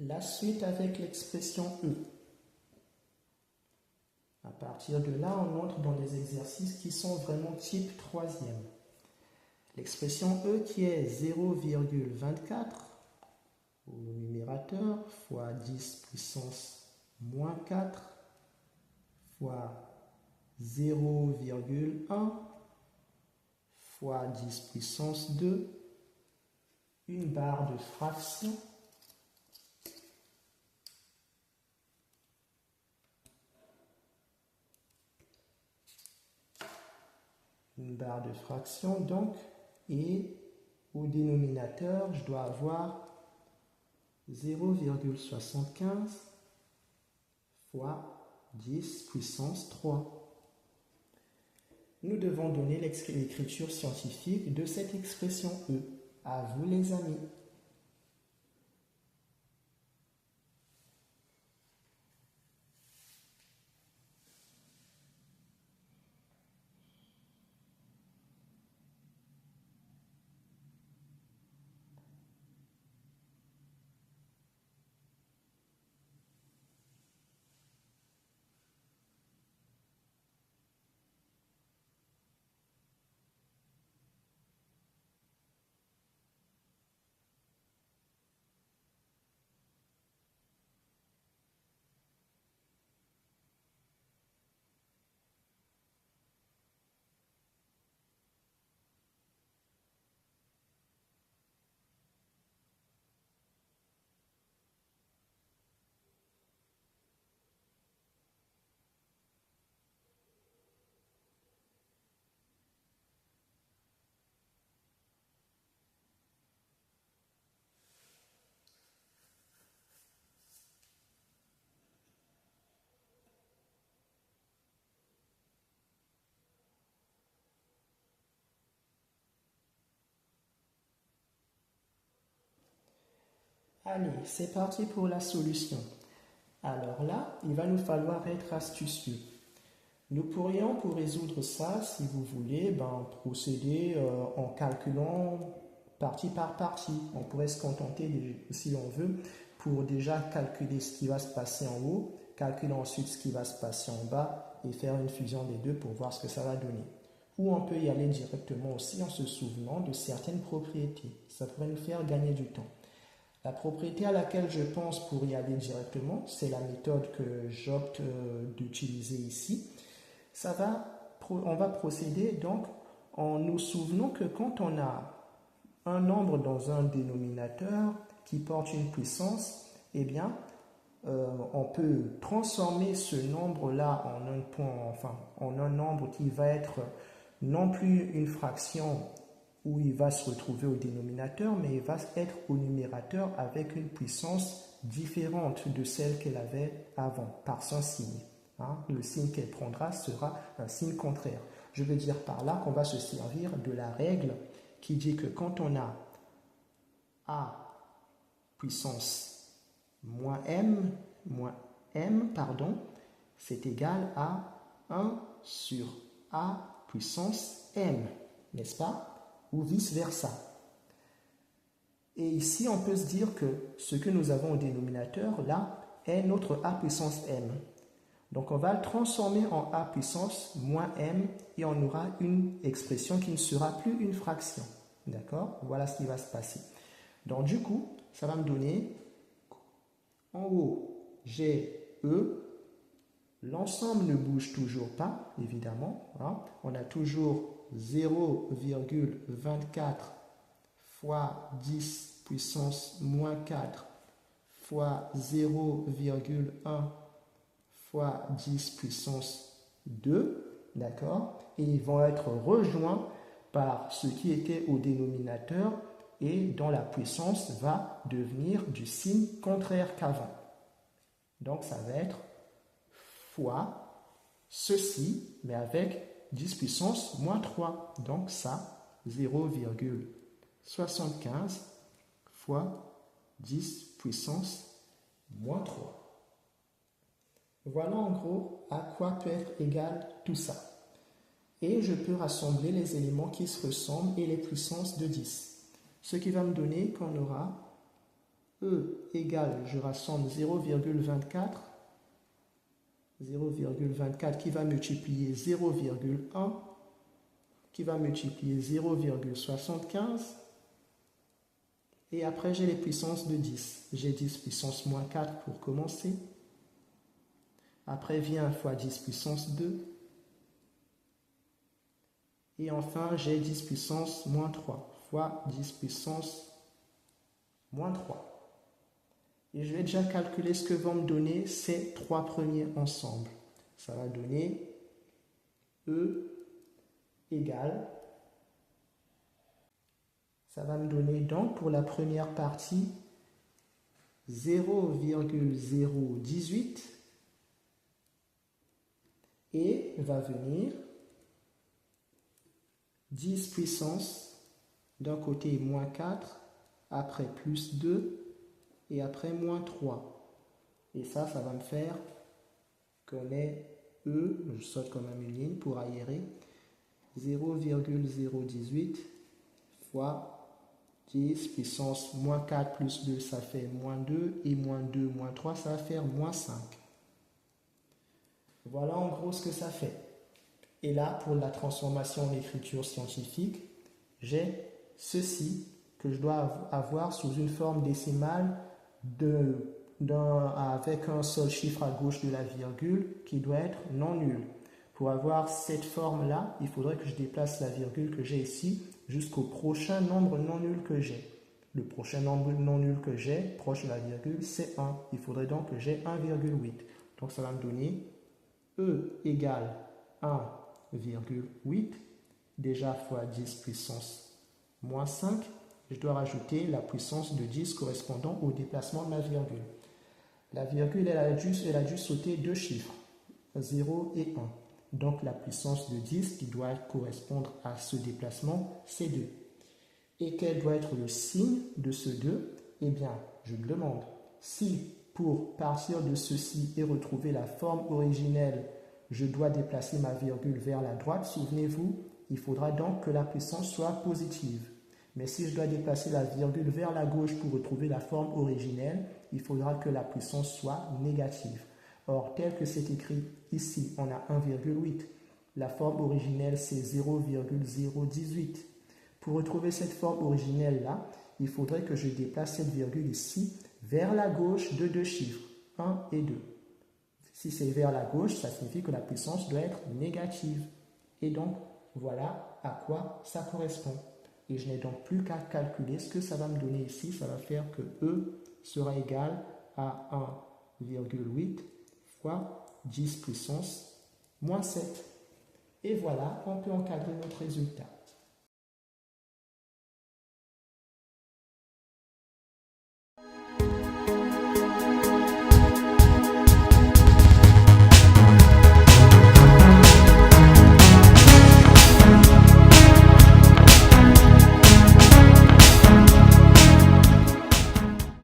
La suite avec l'expression E. À partir de là, on entre dans des exercices qui sont vraiment type troisième. L'expression E qui est 0,24 au numérateur fois 10 puissance moins 4 fois 0,1 fois 10 puissance 2, une barre de fraction, donc, et au dénominateur, je dois avoir 0,75 fois 10 puissance 3. Nous devons donner l'écriture scientifique de cette expression E. À vous les amis. Allez, c'est parti pour la solution. Alors là, il va nous falloir être astucieux. Nous pourrions, pour résoudre ça, si vous voulez, procéder en calculant partie par partie. On pourrait se contenter, si on veut, pour déjà calculer ce qui va se passer en haut, calculer ensuite ce qui va se passer en bas et faire une fusion des deux pour voir ce que ça va donner. Ou on peut y aller directement aussi en se souvenant de certaines propriétés. Ça pourrait nous faire gagner du temps. La propriété à laquelle je pense pour y aller directement, c'est la méthode que j'opte d'utiliser ici. On va procéder donc en nous souvenant que quand on a un nombre dans un dénominateur qui porte une puissance, eh bien, on peut transformer ce nombre-là en un nombre qui va être non plus une fraction où il va se retrouver au dénominateur, mais il va être au numérateur avec une puissance différente de celle qu'elle avait avant, par son signe. Le signe qu'elle prendra sera un signe contraire. Je veux dire par là qu'on va se servir de la règle qui dit que quand on a a puissance moins m, c'est égal à 1 sur a puissance m, n'est-ce pas? Ou vice-versa. Et ici, on peut se dire que ce que nous avons au dénominateur, là, est notre a puissance m. Donc, on va le transformer en a puissance moins m et on aura une expression qui ne sera plus une fraction. D'accord? Voilà ce qui va se passer. Donc, du coup, ça va me donner, en haut, j'ai E. L'ensemble ne bouge toujours pas, évidemment. On a toujours 0,24 fois 10 puissance moins 4 fois 0,1 fois 10 puissance 2, d'accord? Et ils vont être rejoints par ce qui était au dénominateur et dont la puissance va devenir du signe contraire qu'avant. Donc ça va être fois ceci, mais avec 10 puissance moins 3. Donc ça, 0,75 fois 10 puissance moins 3. Voilà en gros à quoi peut être égal tout ça. Et je peux rassembler les éléments qui se ressemblent et les puissances de 10. Ce qui va me donner qu'on aura E égale, je rassemble 0,24. 0,24 qui va multiplier 0,1, qui va multiplier 0,75. Et après, j'ai les puissances de 10. J'ai 10 puissance moins 4 pour commencer. Après vient 1 fois 10 puissance 2. Et enfin, j'ai 10 puissance moins 3 fois 10 puissance moins 3. Et je vais déjà calculer ce que vont me donner ces trois premiers ensemble. Ça va donner E égale. Ça va me donner donc pour la première partie 0,018 et va venir 10 puissance d'un côté moins 4, après plus 2 et après moins 3. Et ça va me faire qu'on ait E, je saute quand même une ligne pour aérer, 0,018 fois 10 puissance moins 4 plus 2, ça fait moins 2, et moins 2, moins 3, ça va faire moins 5. Voilà en gros ce que ça fait. Et là, pour la transformation en écriture scientifique, j'ai ceci que je dois avoir sous une forme décimale avec un seul chiffre à gauche de la virgule qui doit être non nul. Pour avoir cette forme-là, il faudrait que je déplace la virgule que j'ai ici jusqu'au prochain nombre non nul que j'ai. Le prochain nombre non nul que j'ai, proche de la virgule, c'est 1. Il faudrait donc que j'ai 1,8. Donc ça va me donner E égale 1,8, déjà fois 10 puissance moins 5. Je dois rajouter la puissance de 10 correspondant au déplacement de ma virgule. La virgule, elle a dû sauter deux chiffres, 0 et 1. Donc la puissance de 10 qui doit correspondre à ce déplacement, c'est 2. Et quel doit être le signe de ce 2? Eh bien, je me demande si pour partir de ceci et retrouver la forme originelle, je dois déplacer ma virgule vers la droite. Souvenez-vous, il faudra donc que la puissance soit positive. Mais si je dois déplacer la virgule vers la gauche pour retrouver la forme originelle, il faudra que la puissance soit négative. Or, tel que c'est écrit ici, on a 1,8. La forme originelle, c'est 0,018. Pour retrouver cette forme originelle-là, il faudrait que je déplace cette virgule ici vers la gauche de deux chiffres, 1 et 2. Si c'est vers la gauche, ça signifie que la puissance doit être négative. Et donc, voilà à quoi ça correspond. Et je n'ai donc plus qu'à calculer ce que ça va me donner ici. Ça va faire que E sera égal à 1,8 fois 10 puissance moins 7. Et voilà, on peut encadrer notre résultat.